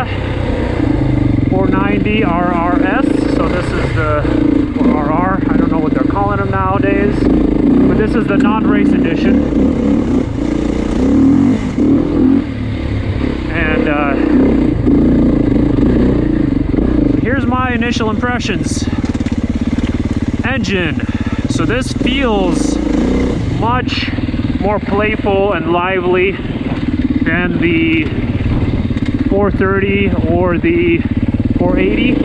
Beta 490 RRS. So this is the, or RR, I don't know what they're calling them nowadays, but this is the non-race edition. And here's my initial impressions. Engine. So this feels much more playful and lively than the 430 or the 480.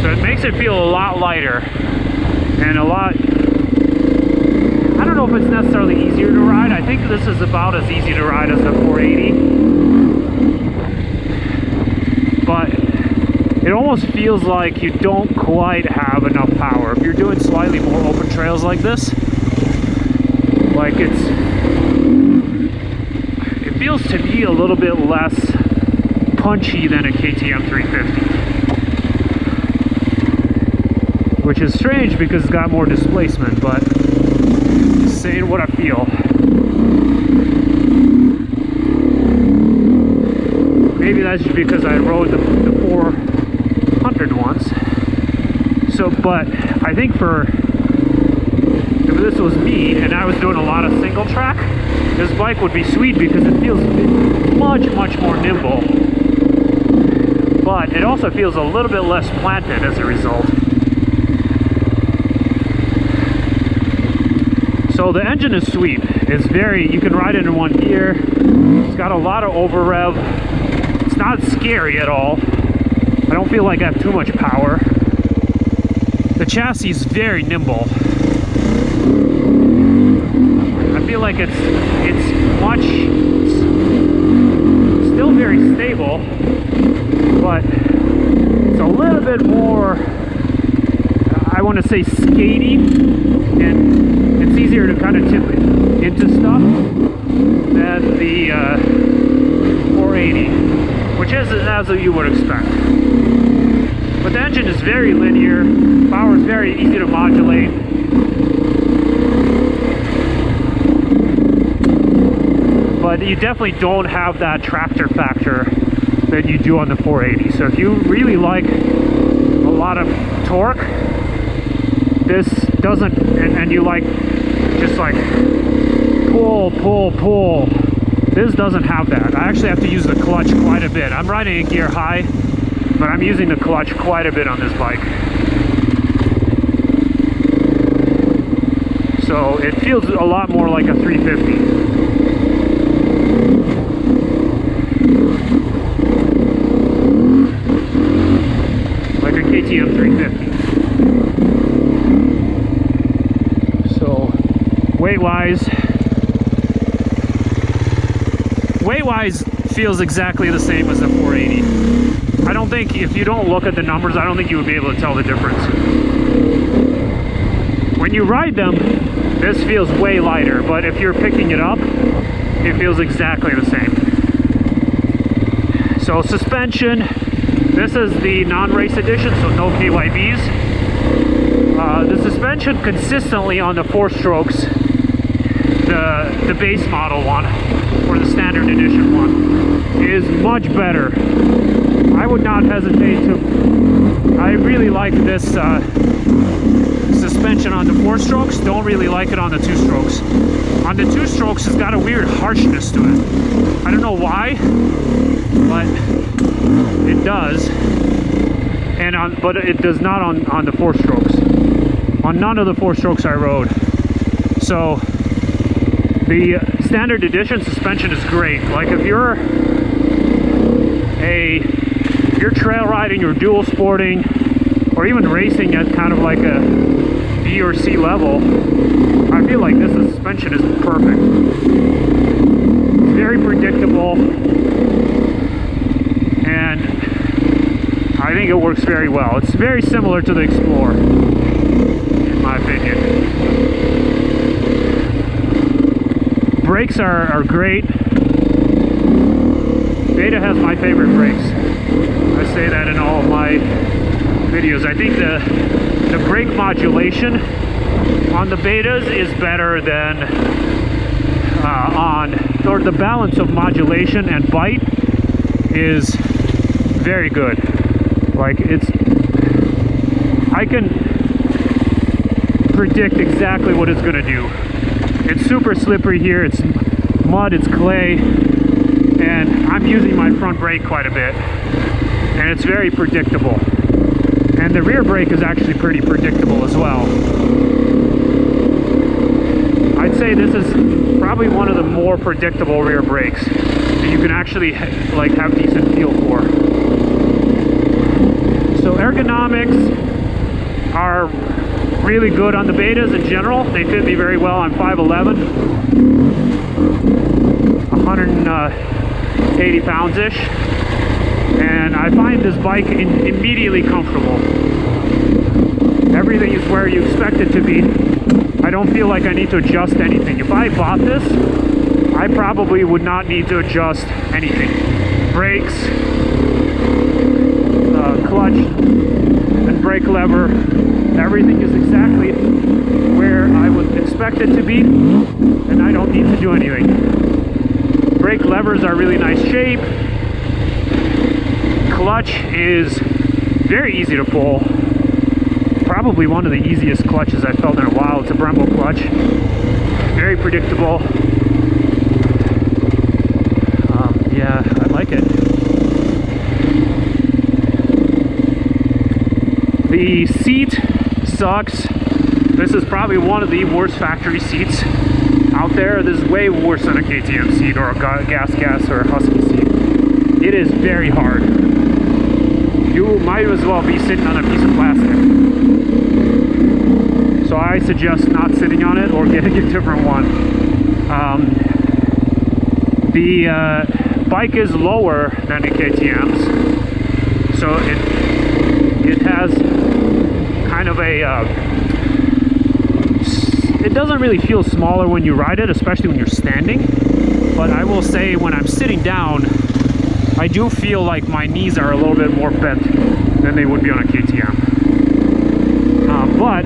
So it makes it feel a lot lighter and a lot, I don't know if it's necessarily easier to ride. I think this is about as easy to ride as the 480. But it almost feels like you don't quite have enough power. If you're doing slightly more open trails like this, like it feels to me a little bit less punchy than a KTM 350. Which is strange because it's got more displacement, but just saying what I feel. Maybe that's just because I rode the 400 ones. So, but I think if this was me and I was doing a lot of single track, this bike would be sweet because it feels much more nimble. But it also feels a little bit less planted as a result. So the engine is sweet. It's very, you can ride it in one gear. It's got a lot of over rev. It's not scary at all. I don't feel like I have too much power. The chassis is very nimble. I feel like it's still very stable, but it's a little bit more, I want to say, skatey, and it's easier to kind of tip into stuff than the 480, which is as you would expect. But the engine is very linear, power is very easy to modulate. But you definitely don't have that tractor factor that you do on the 480. So if you really like a lot of torque, this doesn't, and you like just like pull, this doesn't have that. I actually have to use the clutch quite a bit. I'm riding in gear high, but I'm using the clutch quite a bit on this bike. So it feels a lot more like a 350. Like a KTM 350. So weight-wise feels exactly the same as the 480. I don't think, if you don't look at the numbers, I don't think you would be able to tell the difference. When you ride them, this feels way lighter, but if you're picking it up, it feels exactly the same. So suspension, this is the non-race edition, so no KYBs. The suspension consistently on the 4-strokes, the base model one, or the standard edition one, is much better. I would not hesitate to, I really like this suspension on the 4-strokes, don't really like it on the 2-strokes. On the 2-strokes, it's got a weird harshness to it. I don't know why, but it does. But it does not on the 4-strokes. On none of the 4-strokes I rode. So the standard edition suspension is great. Like if you're trail riding or dual sporting, or even racing at kind of like a B or C level, I feel like this suspension is perfect. It's very predictable, and I think it works very well. It's very similar to the Explorer, in my opinion. Brakes are great. Beta has my favorite brakes. I say that in all of my videos. I think the brake modulation on the Betas is better than or the balance of modulation and bite is very good. Like, I can predict exactly what it's gonna do. It's super slippery here, it's mud, it's clay, and I'm using my front brake quite a bit, and it's very predictable. And the rear brake is actually pretty predictable as well. I'd say this is probably one of the more predictable rear brakes that you can actually like have decent feel for. So Ergonomics are really good on the betas in general. They fit me very well. I'm 5'11", 180 pounds-ish. And I find this bike immediately comfortable. Everything is where you expect it to be. I don't feel like I need to adjust anything. If I bought this, I probably would not need to adjust anything. Brakes, clutch, and brake lever, everything is exactly where I would expect it to be, and I don't need to do anything. Brake levers are really nice shape. Clutch is very easy to pull. Probably one of the easiest clutches I've felt in a while. It's a Brembo clutch. Very predictable. Yeah, I like it. The seat sucks. This is probably one of the worst factory seats out there. This is way worse than a KTM seat or a gas or a Husky seat. It is very hard. You might as well be sitting on a piece of plastic. So I suggest not sitting on it or getting a different one. The bike is lower than the KTM's, so it has kind of a it doesn't really feel smaller when you ride it, especially when you're standing. But I will say, when I'm sitting down, I do feel like my knees are a little bit more bent than they would be on a KTM. But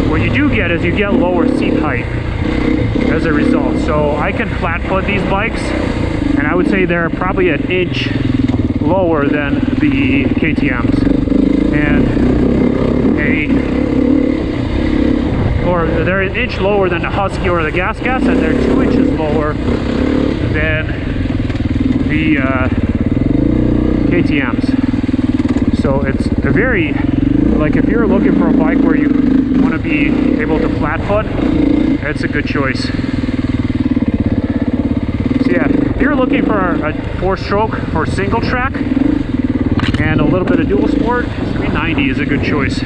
what you do get is you get lower seat height as a result. So I can flat foot these bikes, and I would say they're probably an inch lower than the KTM's, and they're an inch lower than the Husky or the Gas, and they're 2 inches lower than the KTM's. So it's a very, like, if you're looking for a bike where you want to be able to flat foot, it's a good choice. So yeah, if you're looking for a 4-stroke for single track and a little bit of dual sport, 390 is a good choice.